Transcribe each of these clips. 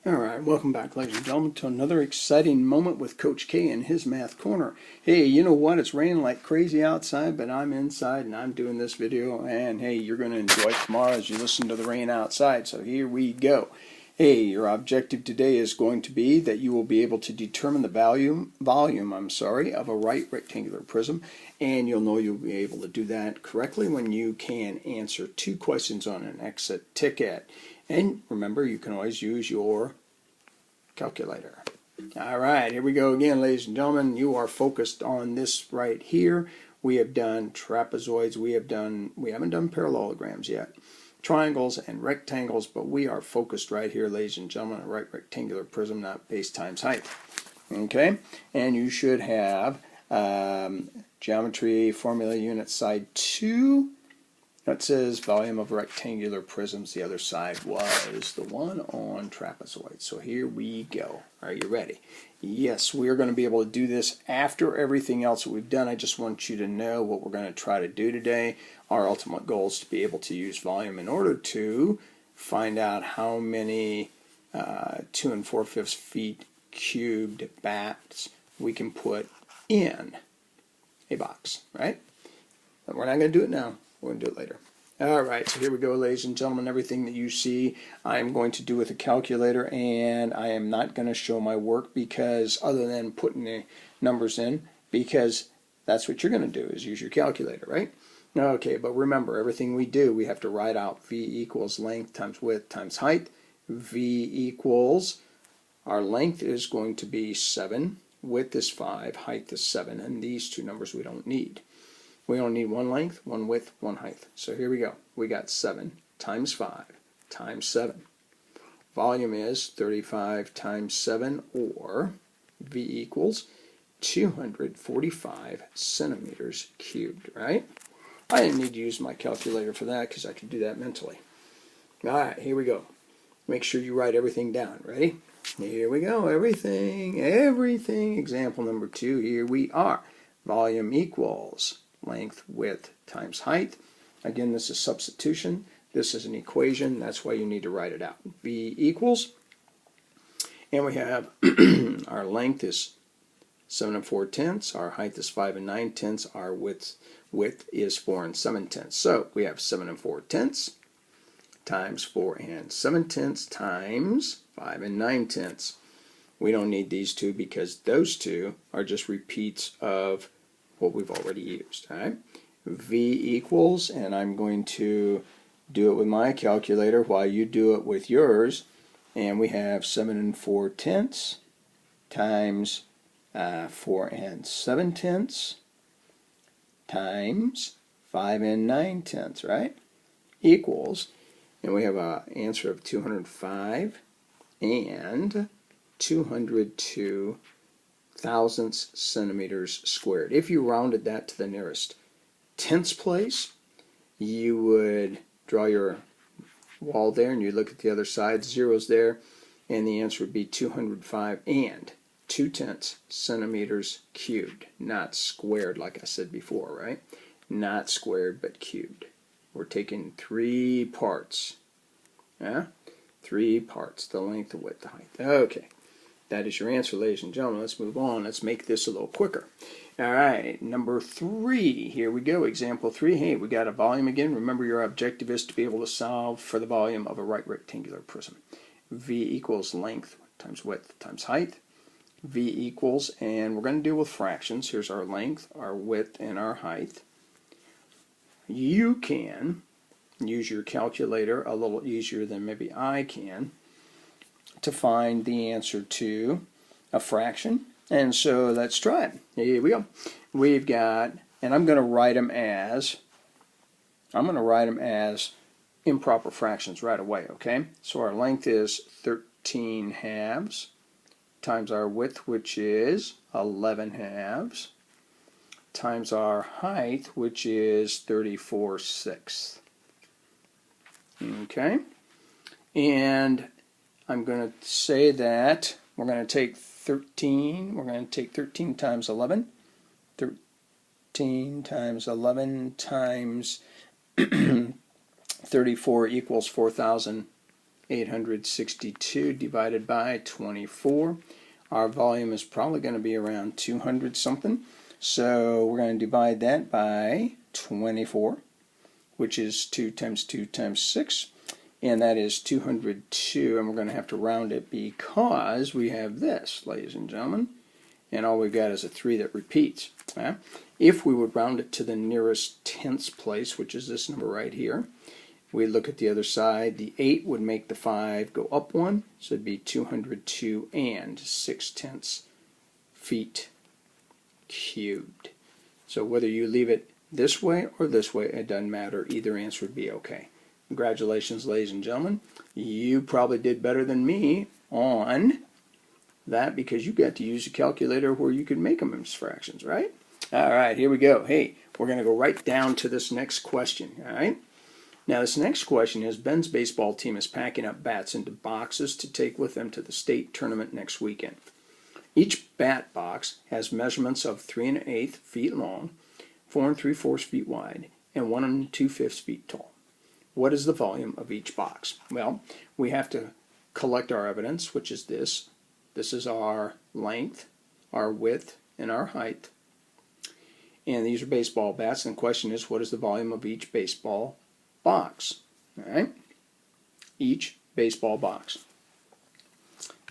Alright, welcome back, ladies and gentlemen, to another exciting moment with Coach K in his Math Corner. Hey, you know what? It's raining like crazy outside, but I'm inside and I'm doing this video, and hey, you're going to enjoy it tomorrow as you listen to the rain outside, so here we go. Hey, your objective today is going to be that you will be able to determine the volume of a right rectangular prism, and you'll know you'll be able to do that correctly when you can answer 2 questions on an exit ticket. And remember, you can always use your calculator. Alright, here we go again, ladies and gentlemen. You are focused on this right here. We have done trapezoids, we haven't done parallelograms yet. Triangles and rectangles, but we are focused right here, ladies and gentlemen, a right rectangular prism, not base times height. Okay, and you should have geometry formula unit side 2. That says volume of rectangular prisms. The other side was the one on trapezoids. So here we go. Are you ready? Yes, we are going to be able to do this after everything else that we've done. I just want you to know what we're going to try to do today. Our ultimate goal is to be able to use volume in order to find out how many 2 4/5 feet cubed bats we can put in a box, right? But we're not going to do it now. We're going to do it later. Alright, so here we go, ladies and gentlemen. Everything that you see I am going to do with a calculator, and I am not going to show my work because other than putting the numbers in, because that's what you're going to do is use your calculator, right? Okay, but remember, everything we do, we have to write out V equals length times width times height. V equals, our length is going to be 7, width is 5, height is 7, and these 2 numbers we don't need. We only need 1 length, 1 width, 1 height. So here we go. We got 7 times 5 times 7. Volume is 35 times 7, or V equals 245 centimeters cubed, right? I didn't need to use my calculator for that because I could do that mentally. Alright, here we go. Make sure you write everything down. Ready? Here we go. Everything. Example number 2. Here we are. Volume equals length, width times height. Again, this is substitution. This is an equation. That's why you need to write it out. V equals, and we have our length is 7 4/10, our height is 5 9/10, our width is 4 7/10. So we have 7 4/10 times 4 7/10 times 5 9/10. We don't need these 2 because those 2 are just repeats of what we've already used. All right? V equals, and I'm going to do it with my calculator while you do it with yours, and we have 7 4/10 times 4 7/10 times 5 9/10, right? Equals, and we have an answer of 205 and 202 thousandths centimeters squared. If you rounded that to the nearest tenths place, you would draw your wall there and you look at the other side, zeros there, and the answer would be 205 and 2/10 centimeters cubed, not squared like I said before, right? Not squared but cubed. We're taking 3 parts. Yeah? 3 parts, the length, the width, the height. Okay. That is your answer, ladies and gentlemen. Let's move on. Let's make this a little quicker. All right, number 3. Here we go. Example 3. Hey, we got a volume again. Remember, your objective is to be able to solve for the volume of a right rectangular prism. V equals length times width times height. V equals, and we're going to deal with fractions. Here's our length, our width, and our height. You can use your calculator a little easier than maybe I can to find the answer to a fraction, and so let's try it. Here we go. We've got, and I'm going to write them as improper fractions right away. Okay, so our length is 13 halves times our width, which is 11 halves, times our height, which is 34 sixths. Okay, and I'm going to say that we're going to take 13 times 11. 13 times 11 times 34 equals 4,000 862 divided by 24. Our volume is probably going to be around 200 something. So we're going to divide that by 24, which is 2 times 2 times 6. And that is 202. And we're going to have to round it because we have this, ladies and gentlemen. And all we've got is a 3 that repeats. If we would round it to the nearest tenths place, which is this number right here, we look at the other side. The 8 would make the 5 go up 1, so it'd be 202 and 6/10 feet cubed. So whether you leave it this way or this way, it doesn't matter. Either answer would be okay. Congratulations, ladies and gentlemen. You probably did better than me on that because you got to use a calculator where you could make them as fractions, right? All right, here we go. Hey, we're going to go right down to this next question, all right? Now, this next question is, Ben's baseball team is packing up bats into boxes to take with them to the state tournament next weekend. Each bat box has measurements of 3 1/8 feet long, 4 3/4 feet wide, and 1 2/5 feet tall. What is the volume of each box? Well, we have to collect our evidence, which is this. This is our length, our width, and our height. And these are baseball bats, and the question is, what is the volume of each baseball box? All right, each baseball box.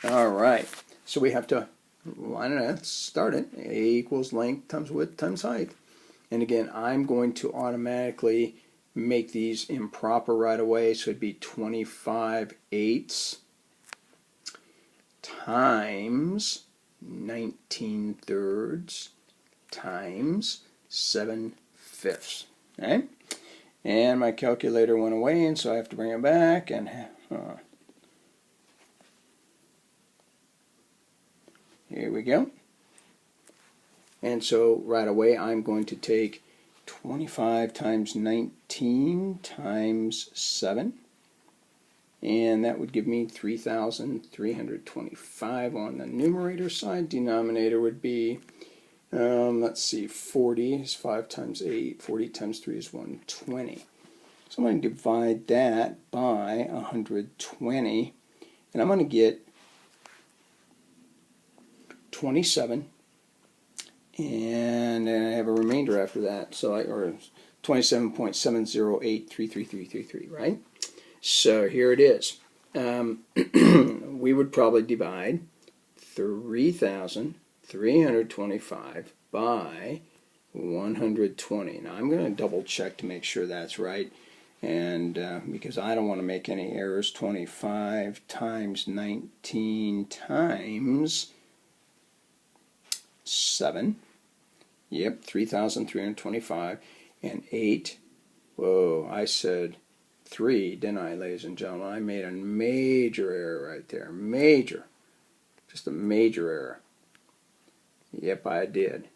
All right, so we have to line it up, start it. A equals length times width times height. And again, I'm going to automatically make these improper right away, so it'd be 25/8 times 19/3 times 7/5. Okay? And my calculator went away, and so I have to bring it back. And here we go. And so right away, I'm going to take 25 times 19 times 7. And that would give me 3,325 on the numerator side. Denominator would be, let's see, 40 is 5 times 8. 40 times 3 is 120. So I'm going to divide that by 120. And I'm going to get 27. And then I have a remainder after that. So or 27.7083333, right? So here it is. We would probably divide 3,325 by 120. Now I'm going to double check to make sure that's right, and because I don't want to make any errors. 25 times 19 times 7. Yep, 3,325 and 8. Whoa, I said 3, didn't I, ladies and gentlemen? I made a major error right there. Major. Just a major error. Yep, I did.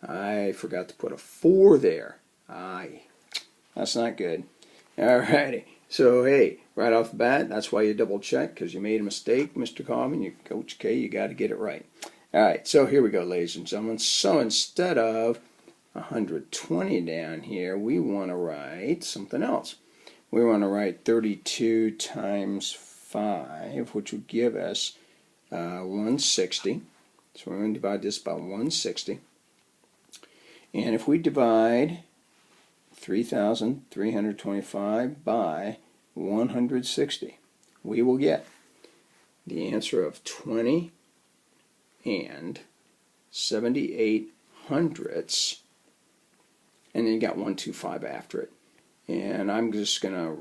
I forgot to put a 4 there. Aye. That's not good. Alrighty. So, hey, right off the bat, that's why you double check, because you made a mistake, Mr. Common. Coach K, you got to get it right. Alright, so here we go, ladies and gentlemen. So instead of 120 down here, we want to write something else. We want to write 32 times 5, which would give us 160. So we're going to divide this by 160. And if we divide 3,325 by 160, we will get the answer of 20 and 78 hundredths, and then you got 125 after it. And I'm just gonna,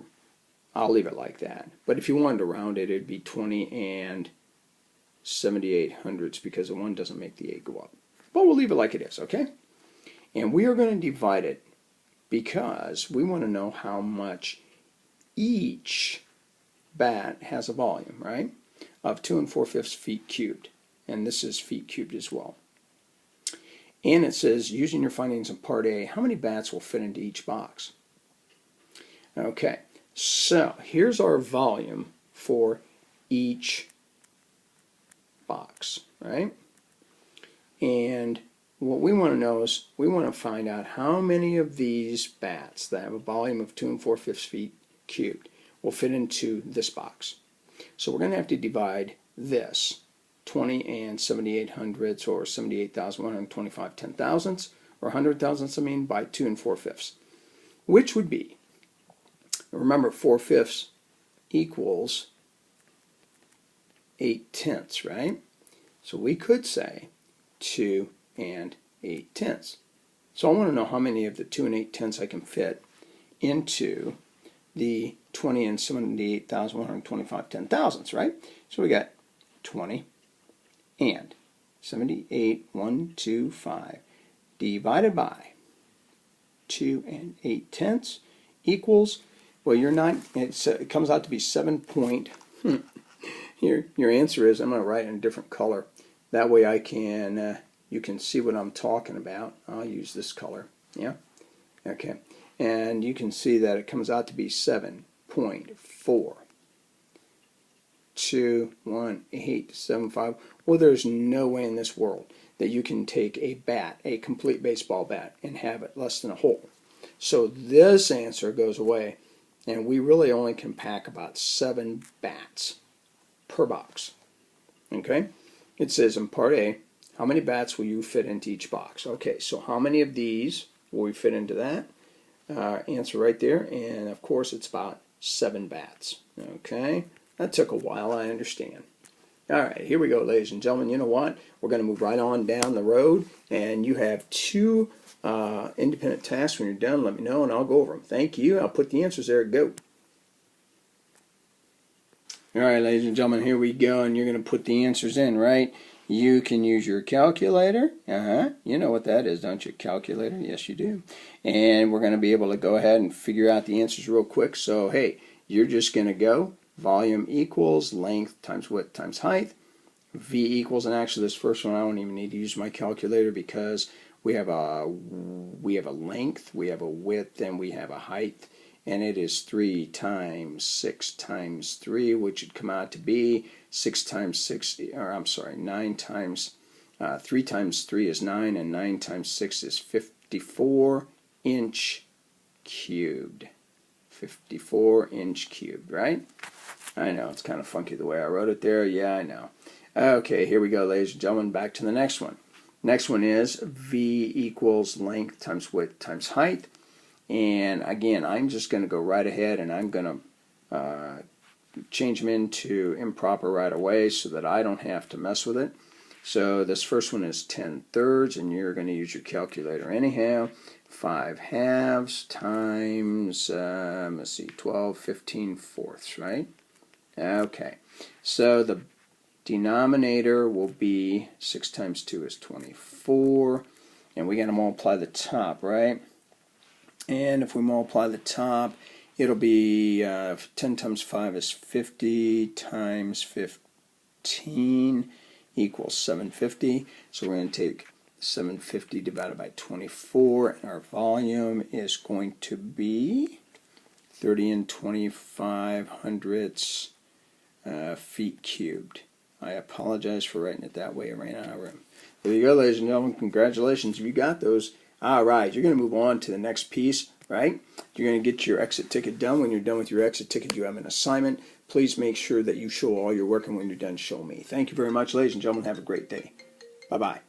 I'll leave it like that. But if you wanted to round it, it'd be 20 and 78 hundredths, because the 1 doesn't make the 8 go up. But we'll leave it like it is, okay? And we are going to divide it because we want to know how much each bat has a volume, right? Of 2 4/5 feet cubed. And this is feet cubed as well. And it says, using your findings in Part A, how many bats will fit into each box? Okay, so here's our volume for each box, right? And what we want to know is, we want to find out how many of these bats that have a volume of 2 4/5 feet cubed will fit into this box. So we're going to have to divide this 20 and 78 hundredths, or 78,125 10,000ths, or 100 thousandths, by 2 and 4/5, which would be, remember, 4/5 equals 8/10, right? So we could say 2 and 8/10. So I want to know how many of the 2 and 8/10 I can fit into the 20 and 78,125 10,000ths, right? So we got 20 and 78,125 divided by 2 and 8/10 equals, well, you're not, it comes out to be 7 point, here, your answer is, I'm going to write in a different color. That way I can, you can see what I'm talking about. I'll use this color, yeah? Okay, and you can see that it comes out to be 7.4217875. Well, there's no way in this world that you can take a bat, a complete baseball bat, and have it less than a hole. So this answer goes away, and we really only can pack about 7 bats per box. Okay? It says in part A, how many bats will you fit into each box? Okay, so how many of these will we fit into that? Answer right there, and of course it's about 7 bats. Okay? That took a while, I understand. Alright, here we go, ladies and gentlemen. You know what? We're going to move right on down the road, and you have 2 independent tasks. When you're done, let me know, and I'll go over them. Thank you. I'll put the answers there. Go. Alright, ladies and gentlemen, here we go, and you're going to put the answers in, right? You can use your calculator. You know what that is, don't you? Calculator. Yes, you do. And we're going to be able to go ahead and figure out the answers real quick. So, hey, you're just going to go volume equals length times width times height. V equals, and actually this first one I don't even need to use my calculator because we have a length, we have a width, and we have a height. And it is 3 times 6 times 3, which would come out to be 6 times 6, or I'm sorry, 9 times, 3 times 3 is 9, and 9 times 6 is 54 inch cubed. 54 inch cubed, right? I know, it's kind of funky the way I wrote it there. Yeah, I know. Okay, here we go, ladies and gentlemen, back to the next one. Next one is V equals length times width times height. And again, I'm just going to go right ahead and I'm going to change them into improper right away so that I don't have to mess with it. So this first one is 10/3, and you're going to use your calculator anyhow. 5/2 times, let's see, 12 15/4, right? Okay, so the denominator will be 6 times 2 is 24, and we got to multiply the top, right? And if we multiply the top, it'll be 10 times 5 is 50 times 15 equals 750. So we're going to take 750 divided by 24, and our volume is going to be 30 and 25 hundredths feet cubed. I apologize for writing it that way. I ran out of room. There you go, ladies and gentlemen. Congratulations. You got those. All right, you're going to move on to the next piece, right? You're going to get your exit ticket done. When you're done with your exit ticket, you have an assignment. Please make sure that you show all your work, and when you're done, show me. Thank you very much, ladies and gentlemen. Have a great day. Bye-bye.